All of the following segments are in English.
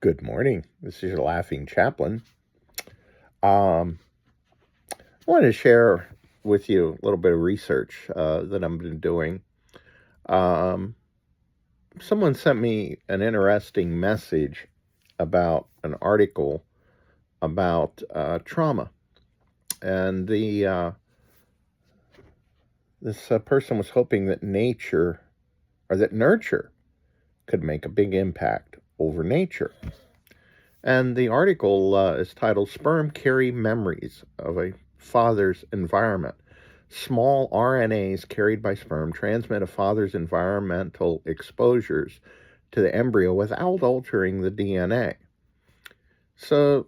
Good morning. This is your laughing chaplain. I wanted to share with you a little bit of research that I've been doing. Um, Someone sent me an interesting message about an article about trauma, and the this person was hoping that nature or that nurture could make a big impact over nature. And the article is titled Sperm Carry Memories of a Father's Environment. Small RNAs carried by sperm transmit a father's environmental exposures to the embryo without altering the DNA. So,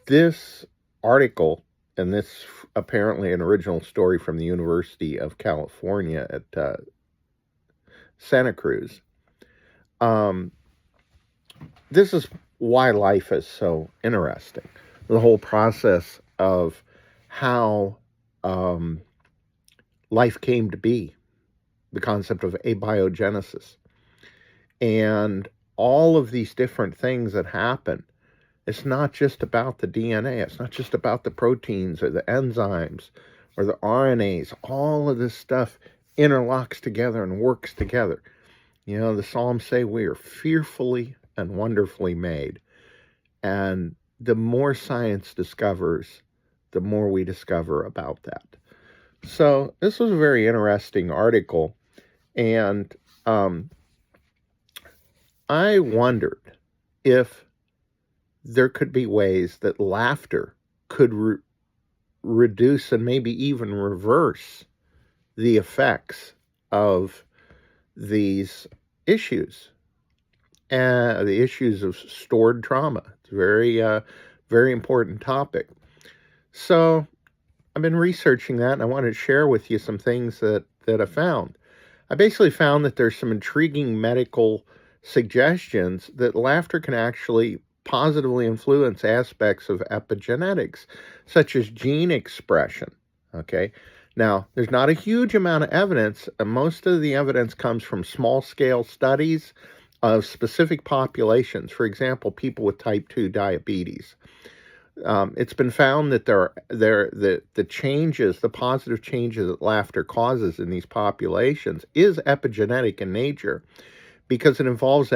this article, and this apparently an original story from the University of California at Santa Cruz, this is why life is so interesting. The whole process of how life came to be, the concept of abiogenesis, and all of these different things that happen. It's not just about the DNA. It's not just about the proteins or the enzymes or the RNAs. All of this stuff interlocks together and works together. You know, the Psalms say we are fearfully and wonderfully made. And the more science discovers, the more we discover about that. So this was a very interesting article, and I wondered if there could be ways that laughter could reduce and maybe even reverse the effects of these issues, the issues of stored trauma. It's a very important topic. So I've been researching that, and I want to share with you some things that I found. I basically found that there's some intriguing medical suggestions that laughter can actually positively influence aspects of epigenetics, such as gene expression. Okay. Now, there's not a huge amount of evidence, and most of the evidence comes from small-scale studies of specific populations. For example, people with type 2 diabetes. It's been found that the changes, the positive changes that laughter causes in these populations is epigenetic in nature, because it involves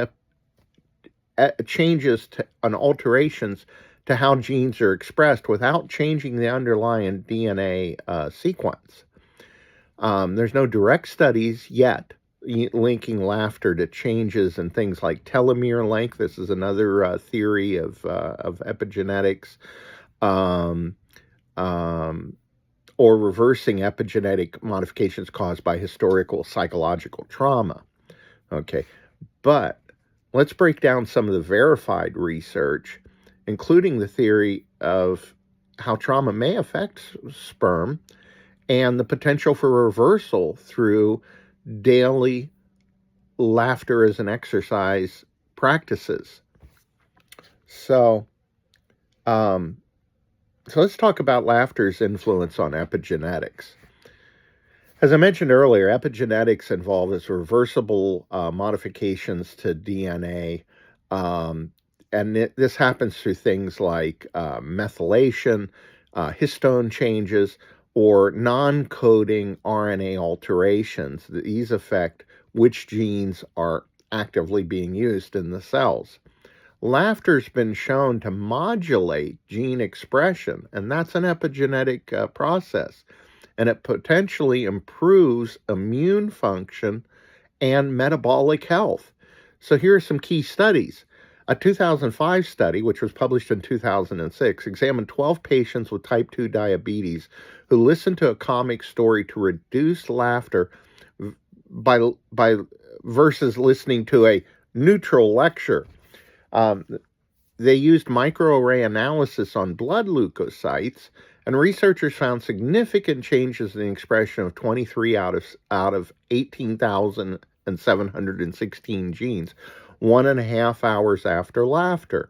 changes and alterations to how genes are expressed without changing the underlying DNA sequence. There's no direct studies yet linking laughter to changes in things like telomere length. This is another theory of epigenetics, or reversing epigenetic modifications caused by historical psychological trauma. Okay, but let's break down some of the verified research, including the theory of how trauma may affect sperm and the potential for reversal through daily laughter as an exercise practices. So let's talk about laughter's influence on epigenetics. As I mentioned earlier, epigenetics involves reversible modifications to DNA, and this happens through things like methylation, histone changes, or non-coding RNA alterations. These affect which genes are actively being used in the cells. Laughter's been shown to modulate gene expression, and that's an epigenetic process, and it potentially improves immune function and metabolic health. So here are some key studies. A 2005 study, which was published in 2006, examined 12 patients with type 2 diabetes who listened to a comic story to reduce laughter by versus listening to a neutral lecture. They used microarray analysis on blood leukocytes, and researchers found significant changes in the expression of 23 out of 18,716 genes 1.5 hours after laughter.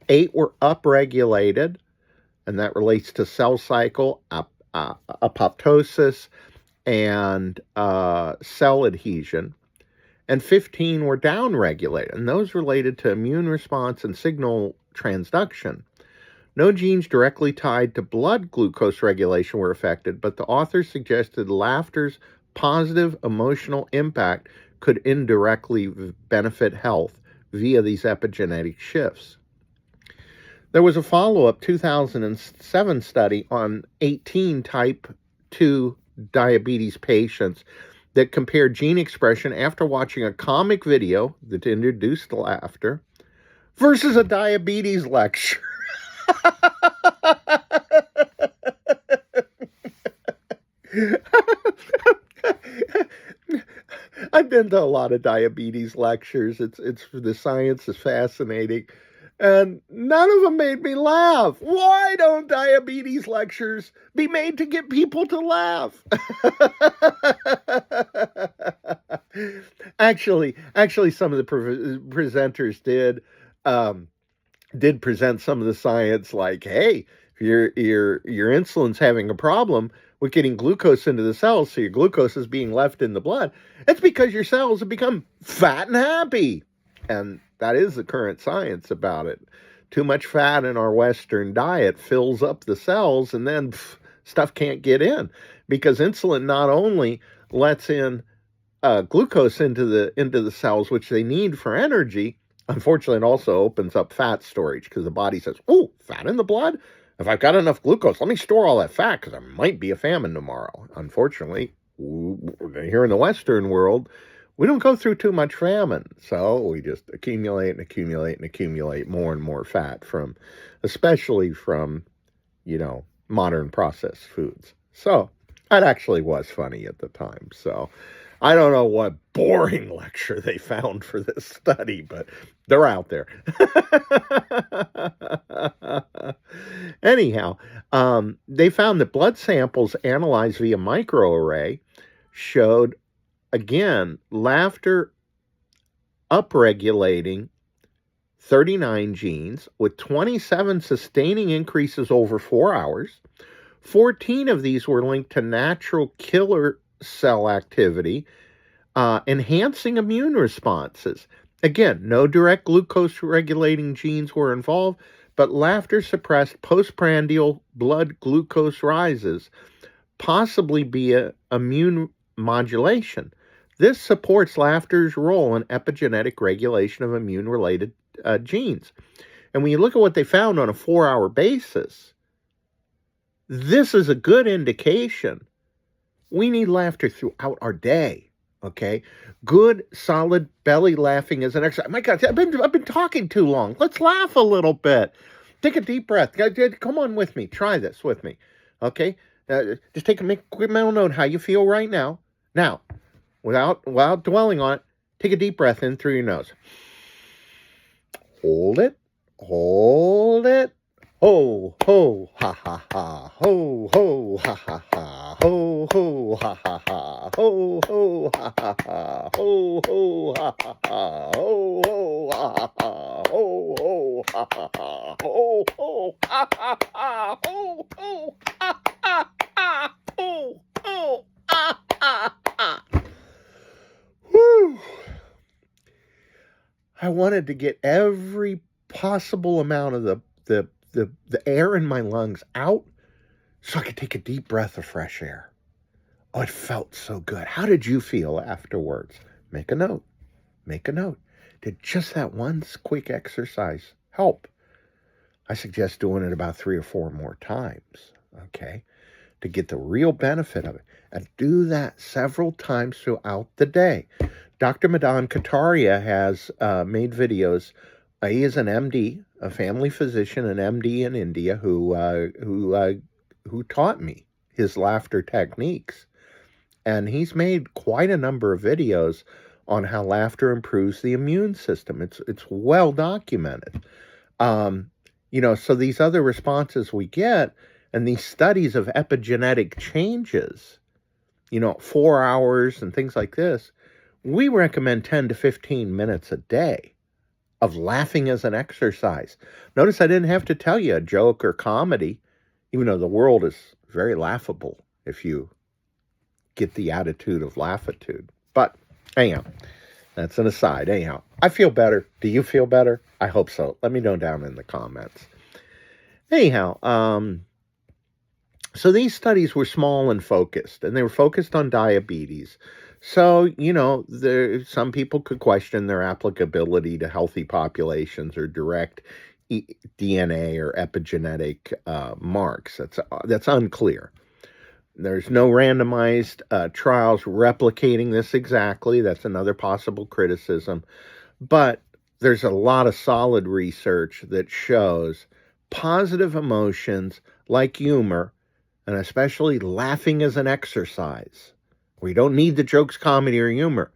8 were upregulated, and that relates to cell cycle, apoptosis, and cell adhesion. and 15 were downregulated, and those related to immune response and signal transduction. No genes directly tied to blood glucose regulation were affected, but the authors suggested laughter's positive emotional impact could indirectly benefit health via these epigenetic shifts. There was a follow-up 2007 study on 18 type 2 diabetes patients that compared gene expression after watching a comic video that introduced laughter versus a diabetes lecture. I've been to a lot of diabetes lectures. It's the science is fascinating, and none of them made me laugh. Why don't diabetes lectures be made to get people to laugh? Actually, some of the presenters did present some of the science, like, hey, if your insulin's having a problem with getting glucose into the cells, so your glucose is being left in the blood, it's because your cells have become fat and happy. And that is the current science about it. Too much fat in our Western diet fills up the cells, and then stuff can't get in, because insulin not only lets in glucose into the cells, which they need for energy. Unfortunately, it also opens up fat storage, because the body says, "Oh, fat in the blood? If I've got enough glucose, let me store all that fat, because there might be a famine tomorrow." Unfortunately, here in the Western world, we don't go through too much famine, so we just accumulate and accumulate and accumulate more and more fat especially from, modern processed foods. So that actually was funny at the time. So I don't know what boring lecture they found for this study, but they're out there. Anyhow, they found that blood samples analyzed via microarray showed, again, laughter upregulating 39 genes, with 27 sustaining increases over 4 hours. 14 of these were linked to natural killer cell activity, enhancing immune responses. Again, no direct glucose regulating genes were involved, but laughter suppressed postprandial blood glucose rises, possibly via immune modulation. This supports laughter's role in epigenetic regulation of immune-related genes. And when you look at what they found on a 4-hour basis, this is a good indication. We need laughter throughout our day, okay? Good, solid belly laughing is an exercise. My God, I've been talking too long. Let's laugh a little bit. Take a deep breath. Come on with me. Try this with me, okay? Just take a quick mental note how you feel right now. Now, without dwelling on it, take a deep breath in through your nose. Hold it. Ho, ho, ha, ha, ha. Ho, ho, ha, ha, ha. Ho, ho, ha, ha, ha. Ho, ho, ha, ha, ha. Ho, ho, ha, ha, ha. Ho, ho, ha, ha, ha. Ho, ho, ha, ha, ha. Ho, ho, ha, ha, ha. Ho, ho, ha, ha, ha. Ho, ho, ha, ha, ha. Whew. I wanted to get every possible amount of the air in my lungs out so I could take a deep breath of fresh air. Oh, it felt so good. How did you feel afterwards? Make a note. Did just that one quick exercise help? I suggest doing it about 3 or 4 more times, okay, to get the real benefit of it. And do that several times throughout the day. Dr. Madan Kataria has made videos. He is an MD, a family physician, an MD in India who taught me his laughter techniques. And he's made quite a number of videos on how laughter improves the immune system. It's well documented. So these other responses we get and these studies of epigenetic changes, 4 hours and things like this, we recommend 10 to 15 minutes a day of laughing as an exercise. Notice I didn't have to tell you a joke or comedy, even though the world is very laughable if you get the attitude of laughitude. But anyhow, That's an aside. Anyhow, I feel better. Do you feel better? I hope so. Let me know down in the comments. Anyhow, so these studies were small and focused, and they were focused on diabetes. So, some people could question their applicability to healthy populations or direct DNA or epigenetic marks. That's unclear. There's no randomized trials replicating this exactly. That's another possible criticism. But there's a lot of solid research that shows positive emotions like humor, and especially laughing as an exercise. We don't need the jokes, comedy, or humor.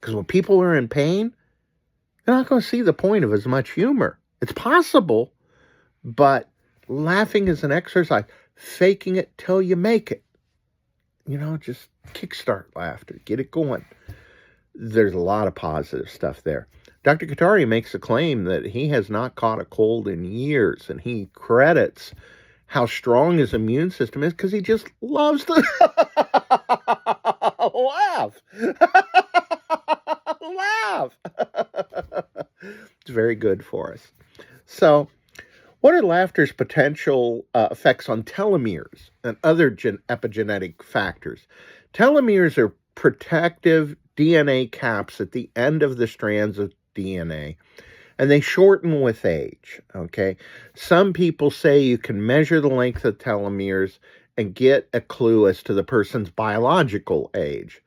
Because when people are in pain, they're not going to see the point of as much humor. It's possible, but laughing as an exercise, faking it till you make it. Just kickstart laughter, get it going. There's a lot of positive stuff there. Dr. Kataria makes a claim that he has not caught a cold in years, and he credits how strong his immune system is because he just loves to laugh. Laugh. It's very good for us. So, what are laughter's potential effects on telomeres and other epigenetic factors? Telomeres are protective DNA caps at the end of the strands of DNA, and they shorten with age, okay? Some people say you can measure the length of telomeres and get a clue as to the person's biological age,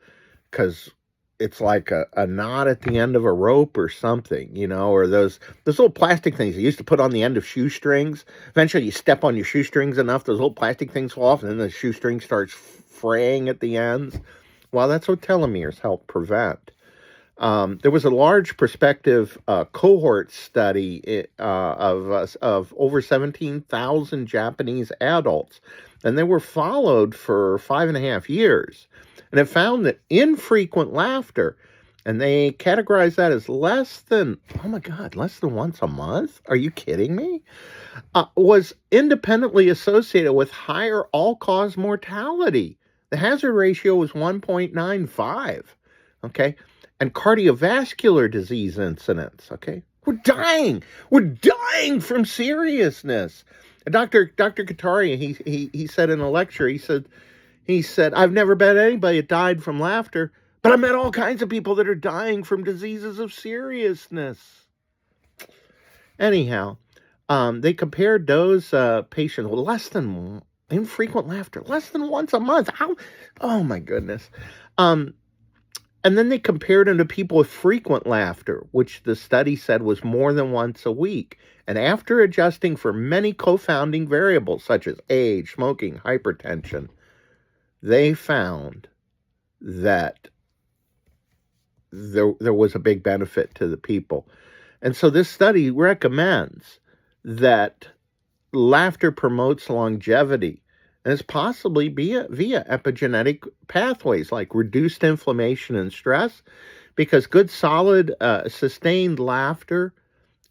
because it's like a knot at the end of a rope or something, or those little plastic things you used to put on the end of shoestrings. Eventually you step on your shoestrings enough, those little plastic things fall off, and then the shoestring starts fraying at the ends. Well, that's what telomeres help prevent. There was a large prospective cohort study of over 17,000 Japanese adults, and they were followed for 5.5 years. And it found that infrequent laughter, and they categorized that as less than once a month? Are you kidding me? Was independently associated with higher all-cause mortality. The hazard ratio was 1.95, okay? And cardiovascular disease incidence, okay? We're dying from seriousness. And Dr. Kataria, he said in a lecture, he said, I've never met anybody that died from laughter, but I met all kinds of people that are dying from diseases of seriousness. Anyhow, they compared those patients with infrequent laughter, less than once a month. How? Oh, my goodness. And then they compared them to people with frequent laughter, which the study said was more than once a week. And after adjusting for many confounding variables such as age, smoking, hypertension, they found that there was a big benefit to the people. And so this study recommends that laughter promotes longevity, and it's possibly via epigenetic pathways like reduced inflammation and stress, because good, solid, sustained laughter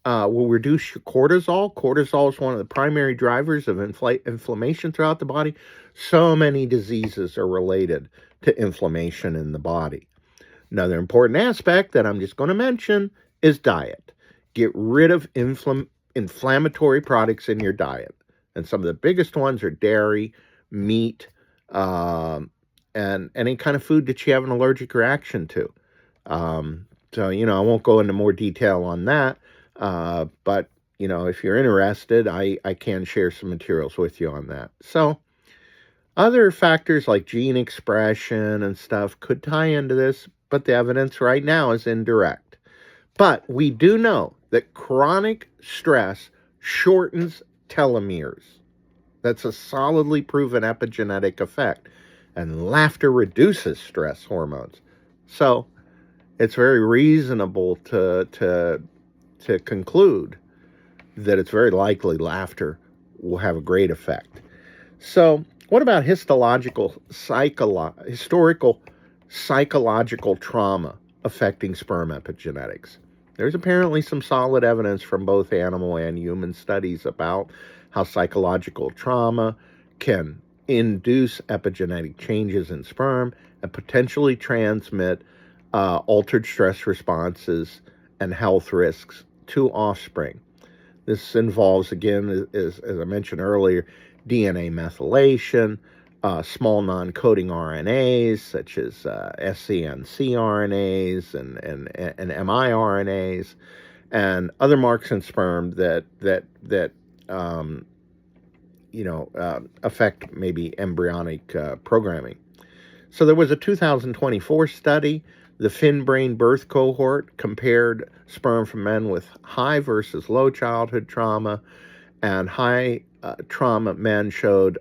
will reduce your cortisol. Cortisol is one of the primary drivers of inflammation throughout the body. So many diseases are related to inflammation in the body. Another important aspect that I'm just going to mention is diet. Get rid of inflammatory products in your diet. And some of the biggest ones are dairy, meat, and any kind of food that you have an allergic reaction to. So, I won't go into more detail on that. But, if you're interested, I can share some materials with you on that. So, other factors like gene expression and stuff could tie into this, but the evidence right now is indirect. But we do know that chronic stress shortens telomeres. That's a solidly proven epigenetic effect. And laughter reduces stress hormones. So it's very reasonable to conclude that it's very likely laughter will have a great effect. So what about historical psychological trauma affecting sperm epigenetics? There's apparently some solid evidence from both animal and human studies about how psychological trauma can induce epigenetic changes in sperm and potentially transmit altered stress responses, and health risks to offspring. This involves, again, as I mentioned earlier, DNA methylation, small non-coding RNAs such as scNc RNAs and miRNAs, and other marks in sperm that affect maybe embryonic programming. So there was a 2024 study. The fin brain birth cohort compared sperm from men with high versus low childhood trauma, and high trauma men showed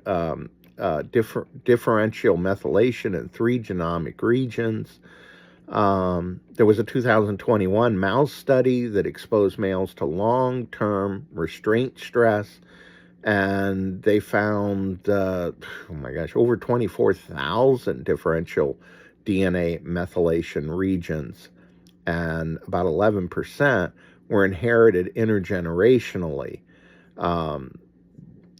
differential methylation in 3 genomic regions. There was a 2021 mouse study that exposed males to long-term restraint stress, and they found, over 24,000 differential DNA methylation regions, and about 11% were inherited intergenerationally.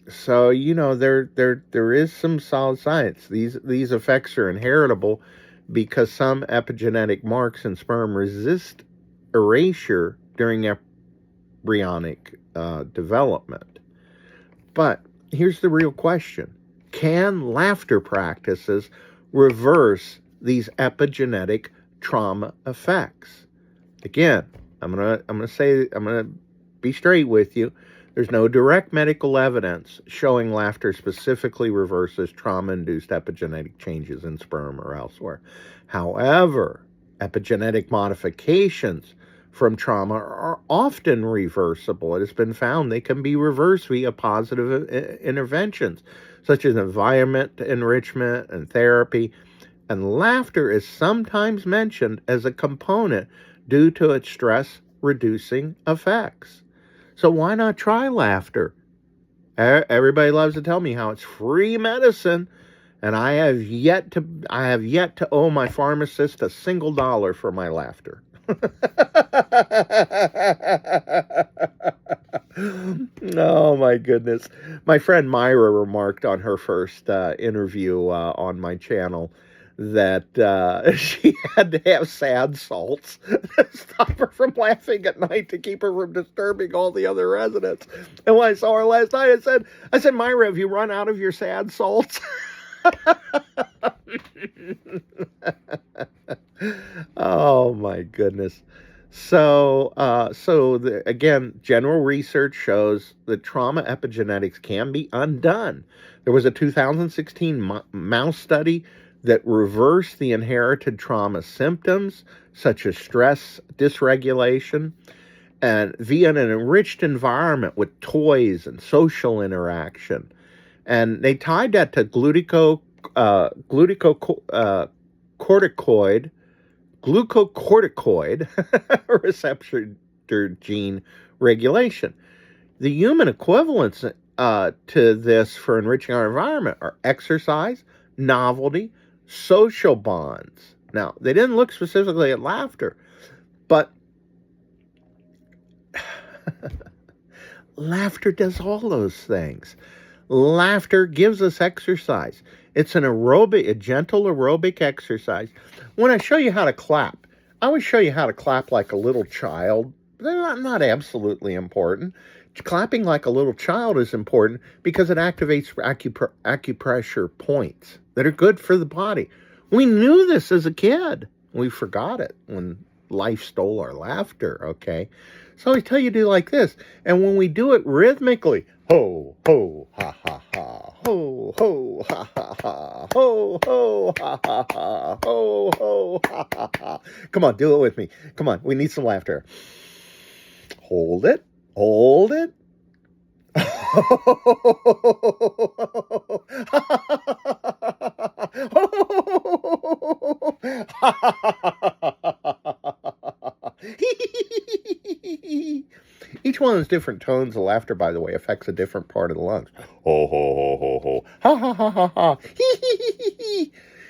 So there is some solid science. These effects are inheritable because some epigenetic marks in sperm resist erasure during embryonic development. But here's the real question. Can laughter practices reverse these epigenetic trauma effects? Again, I'm gonna be straight with you. There's no direct medical evidence showing laughter specifically reverses trauma-induced epigenetic changes in sperm or elsewhere. However, epigenetic modifications from trauma are often reversible. It has been found they can be reversed via positive interventions, such as environment enrichment and therapy. And laughter is sometimes mentioned as a component due to its stress-reducing effects. So why not try laughter? Everybody loves to tell me how it's free medicine, and I have yet to owe my pharmacist a single dollar for my laughter. Oh my goodness. My friend Myra remarked on her first interview on my channel that she had to have sad salts to stop her from laughing at night to keep her from disturbing all the other residents. And when I saw her last night, I said, Myra, have you run out of your sad salts? Oh my goodness. So, again, general research shows that trauma epigenetics can be undone. There was a 2016 mouse study that reversed the inherited trauma symptoms, such as stress dysregulation, and via an enriched environment with toys and social interaction. And they tied that to glucocorticoid receptor gene regulation. The human equivalents to this for enriching our environment are exercise, novelty, social bonds. Now, they didn't look specifically at laughter, but laughter does all those things. Laughter gives us exercise. It's a gentle aerobic exercise. When I show you how to clap, I always show you how to clap like a little child. They're not absolutely important. Clapping like a little child is important because it activates acupressure points that are good for the body. We knew this as a kid. We forgot it when life stole our laughter, okay? So I tell you to do like this. And when we do it rhythmically, ho, ho, ha, ha, ha, ho, ho, ha, ha, ha, ho, ho, ha, ha, ha, ho, ho, ha, ha, ha. Come on, do it with me. Come on, we need some laughter. Hold it. Hold it. Each one of those different tones of laughter, by the way, affects a different part of the lungs. Ho, ho, ho, ho, ho. Ha, ha, ha, ha, ha.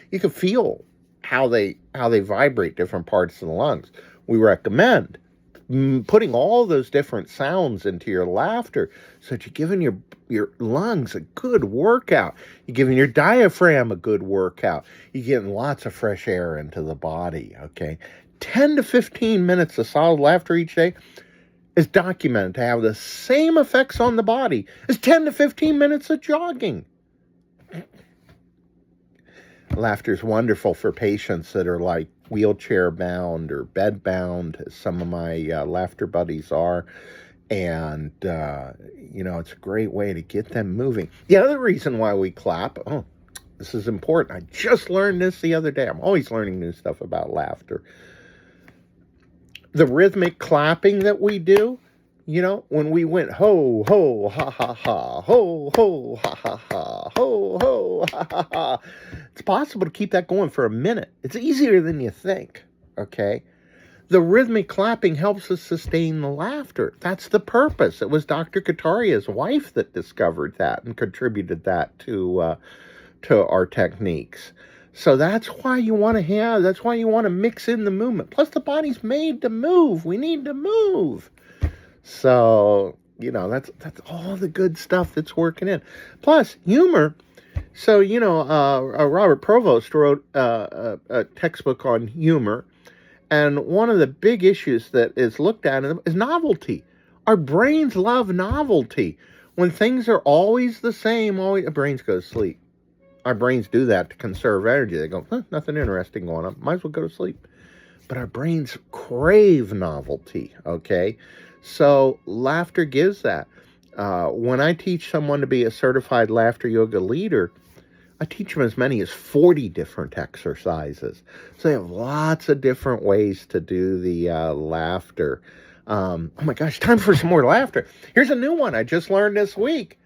You can feel how they vibrate different parts of the lungs. We recommend putting all those different sounds into your laughter so that you're giving your lungs a good workout. You're giving your diaphragm a good workout. You're getting lots of fresh air into the body, okay? 10 to 15 minutes of solid laughter each day is documented to have the same effects on the body as 10 to 15 minutes of jogging. Laughter is wonderful for patients that are like wheelchair bound or bed bound, as some of my laughter buddies are. And, it's a great way to get them moving. The other reason why we clap, this is important. I just learned this the other day. I'm always learning new stuff about laughter. The rhythmic clapping that we do, when we went ho, ho, ha, ha, ha, ho, ho, ha, ha, ha, ho, ho, ha, ha, ha. It's possible to keep that going for a minute. It's easier than you think, okay? The rhythmic clapping helps us sustain the laughter. That's the purpose. It was Dr. Kataria's wife that discovered that and contributed that to our techniques. So that's why you want to mix in the movement. Plus, the body's made to move. We need to move. So, that's all the good stuff that's working in. Plus, humor. So, Robert Provost wrote a textbook on humor. And one of the big issues that is looked at is novelty. Our brains love novelty. When things are always the same, our brains go to sleep. Our brains do that to conserve energy. They go, nothing interesting going on. Might as well go to sleep. But our brains crave novelty, okay? So laughter gives that. When I teach someone to be a certified laughter yoga leader, I teach them as many as 40 different exercises. So they have lots of different ways to do the laughter. Oh my gosh, time for some more laughter. Here's a new one I just learned this week.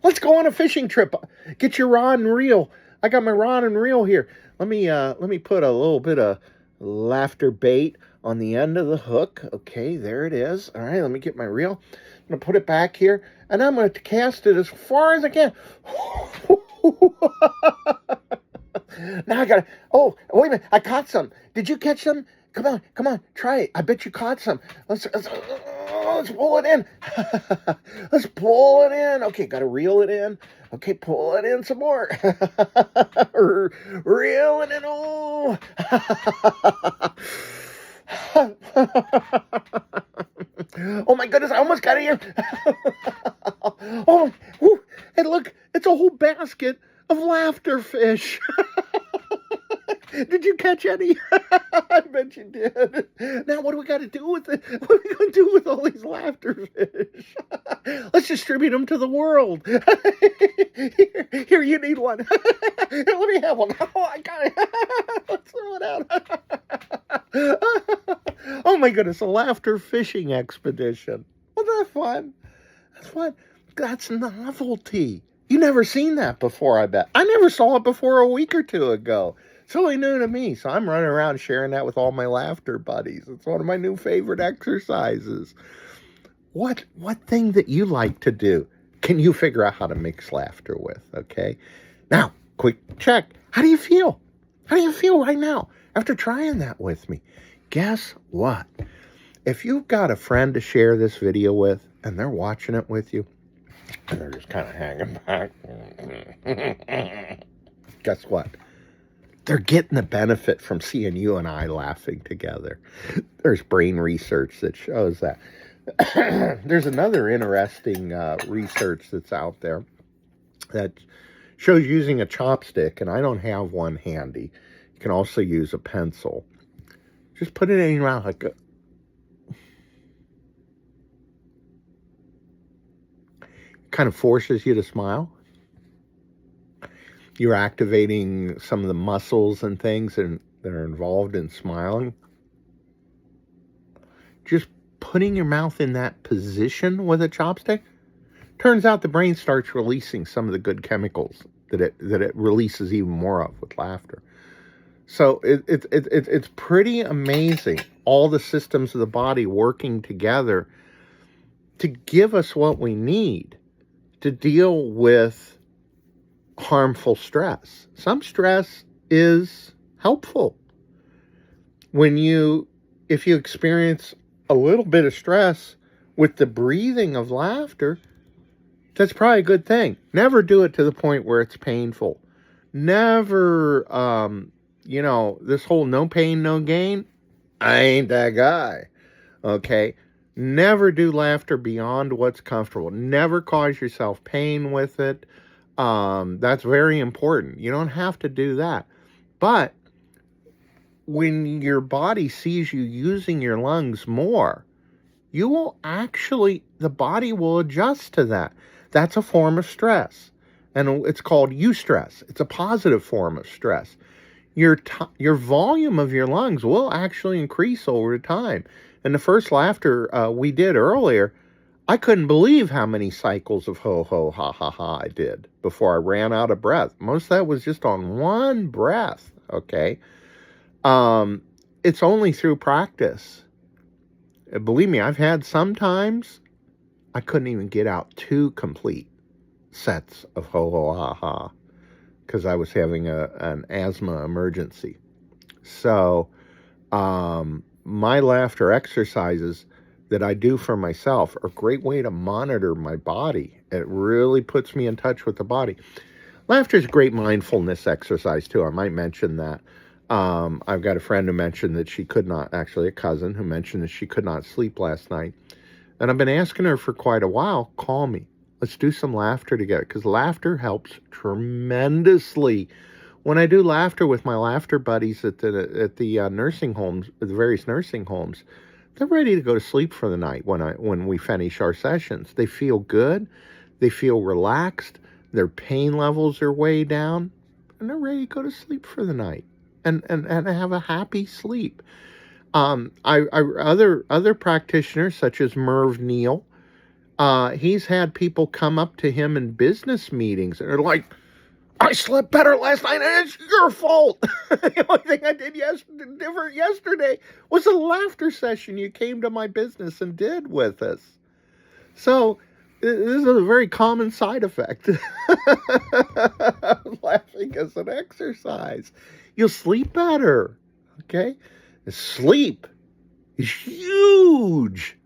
Let's go on a fishing trip. Get your rod and reel. I got my rod and reel here. Let me put a little bit of laughter bait on the end of the hook. Okay, there it is. All right, let me get my reel. I'm going to put it back here, and I'm going to cast it as far as I can. Now I gotta, wait a minute, I caught some. Did you catch some? Come on, try it. I bet you caught some. Let's pull it in. Let's pull it in. Okay, gotta reel it in. Okay, pull it in some more. Reel it in. Oh my goodness, I almost got it here. And look, it's a whole basket of laughter fish. Did you catch any? I bet you did. Now, what do we got to do with it? What are we going to do with all these laughter fish? Let's distribute them to the world. Here, you need one. Here, let me have one. Oh, I got it. Let's throw it out. Oh my goodness, a laughter fishing expedition. Wasn't that fun? That's fun. That's novelty. You never seen that before, I bet. I never saw it before a week or two ago. It's really new to me, so I'm running around sharing that with all my laughter buddies. It's one of my new favorite exercises. What thing that you like to do can you figure out how to mix laughter with, okay? Now, quick check. How do you feel? How do you feel right now after trying that with me? Guess what? If you've got a friend to share this video with and they're watching it with you, and they're just kind of hanging back, guess what? They're getting the benefit from seeing you and I laughing together. There's brain research that shows that. There's another interesting research that's out there that shows using a chopstick, and I don't have one handy. You can also use a pencil. Just put it in your mouth like kind of forces you to smile. You're activating some of the muscles and things that are involved in smiling. Just putting your mouth in that position with a chopstick, turns out the brain starts releasing some of the good chemicals that it releases even more of with laughter. So it's pretty amazing, all the systems of the body working together to give us what we need to deal with harmful stress. Some stress is helpful. If you experience a little bit of stress with the breathing of laughter, That's probably a good thing. Never do it to the point where it's painful. Never, this whole no pain, no gain. I ain't that guy. Okay. Never do laughter beyond what's comfortable. Never cause yourself pain with it. That's very important. You don't have to do that. But when your body sees you using your lungs more, the body will adjust to that. That's a form of stress. And it's called eustress. It's a positive form of stress. Your volume of your lungs will actually increase over time. And the first laughter we did earlier, I couldn't believe how many cycles of ho, ho, ha, ha, ha I did before I ran out of breath. Most of that was just on one breath, okay? It's only through practice. Believe me, I've had some times I couldn't even get out 2 complete sets of ho, ho, ha, ha because I was having an asthma emergency. So, my laughter exercises that I do for myself are a great way to monitor my body. It really puts me in touch with the body. Laughter is a great mindfulness exercise, too. I might mention that. I've got a friend who mentioned that she could not, actually a cousin who mentioned that she could not sleep last night. And I've been asking her for quite a while, call me. Let's do some laughter together, because laughter helps tremendously. When I do laughter with my laughter buddies at the nursing homes, the various nursing homes, they're ready to go to sleep for the night when we finish our sessions. They feel good, they feel relaxed, their pain levels are way down, and they're ready to go to sleep for the night and have a happy sleep. Other practitioners such as Merv Neal, he's had people come up to him in business meetings and are like, I slept better last night and it's your fault. The only thing I did different yesterday was a laughter session you came to my business and did with us. So this is a very common side effect of laughing as an exercise. You'll sleep better, okay? Sleep is huge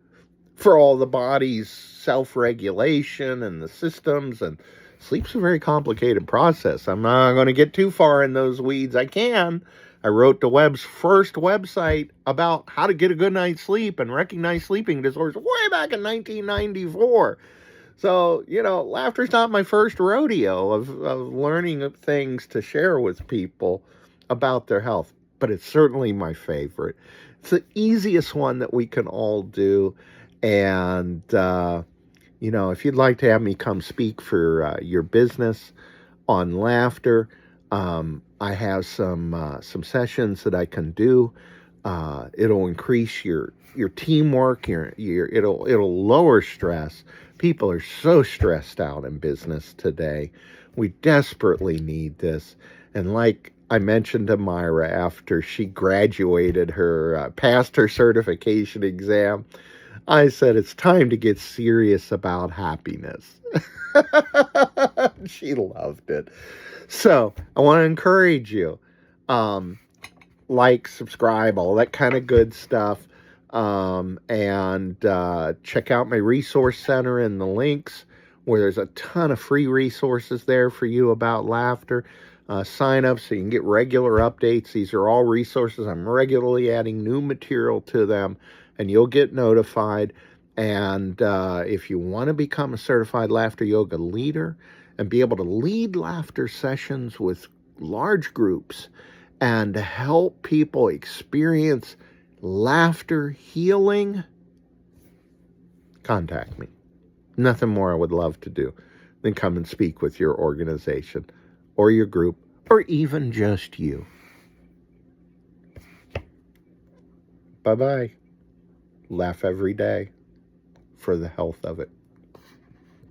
for all the body's self-regulation and the systems, and sleep's a very complicated process. I'm not going to get too far in those weeds. I wrote the web's first website about how to get a good night's sleep and recognize sleeping disorders way back in 1994. So, laughter's not my first rodeo of learning things to share with people about their health, but it's certainly my favorite. It's the easiest one that we can all do. And, if you'd like to have me come speak for your business on laughter, I have some sessions that I can do. It'll increase your teamwork. It'll lower stress. People are so stressed out in business today. We desperately need this. And like I mentioned to Myra after she graduated passed her certification exam, I said, it's time to get serious about happiness. She loved it. So I want to encourage you, subscribe, all that kind of good stuff. And check out my resource center in the links where there's a ton of free resources there for you about laughter. Sign up so you can get regular updates. These are all resources. I'm regularly adding new material to them, and you'll get notified. And if you want to become a certified laughter yoga leader and be able to lead laughter sessions with large groups and help people experience laughter healing, contact me. Nothing more I would love to do than come and speak with your organization or your group or even just you. Bye-bye. Laugh every day for the health of it.